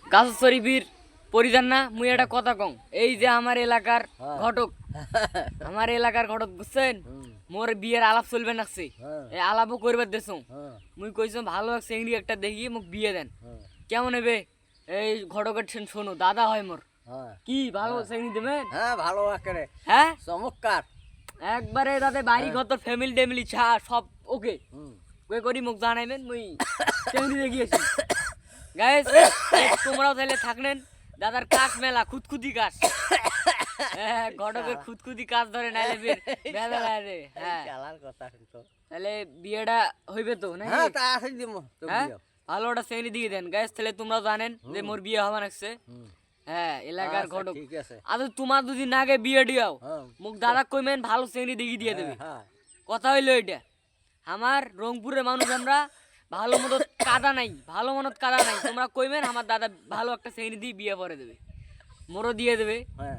গাছ শরীফের পরিধান না মুই একটা কথা কং এই যে আমার এলাকার ঘটক আমার এলাকার ঘটক বুঝছেন মোর বিয়ের আলাপ চলবে নাকছে এই আলাপও করবার দেছ মুই কইছো ভালো এক চেংড়ি একটা দেখি মোক বিয়ে দেন কেমন হবে এই ঘটকের শোনো দাদা হয় মোর কি ভালো চেংড়ি দেবেন হ্যাঁ ভালো একেবারে হ্যাঁ চমৎকার একবারে দাদা বাড়ি ঘর তো ফ্যামিলি টেমিলি ছা সব ওকে কই করি মোক জানাইবেন মুই চেংড়ি দেখিয়েছি গাইস তোমরাও তাহলে থাকলেন দাদার কাজ মেলা খুদখুদি কাজ হ্যাঁ ঘটকের খুদখুদি কাজ ধরে নাইলে বেলা লাগে হ্যাঁ চালার কথা শুনছো তাহলে বিয়েটা হইবে তো নাকি হ্যাঁ তা আসি দিমু তো হ্যাঁ বিয়ে ভালো ওটা চেংড়ি দিয়ে দেন গাইস তাহলে তোমরাও জানেন যে মোর বিয়ে হওয়া লাগছে হ্যাঁ এলাকার আচ্ছা, ঘটক ঠিক আছে আর তোমার যদি নাগে বিয়ে দিয়াও হ্যাঁ মুখ দাদা কইমেন ভালো চেংড়ি দেখি দিয়ে দেবে হ্যাঁ কথা হইলো এটা আমার রংপুরের মানুষ আমরা ভালো মতো কাদা নাই ভালো মনত কাদা নাই তোমরা কইবেন আমার দাদা ভালো একটা চেংড়ি দিয়ে বিয়ে করে দেবে মোরও দিয়ে দেবে হ্যাঁ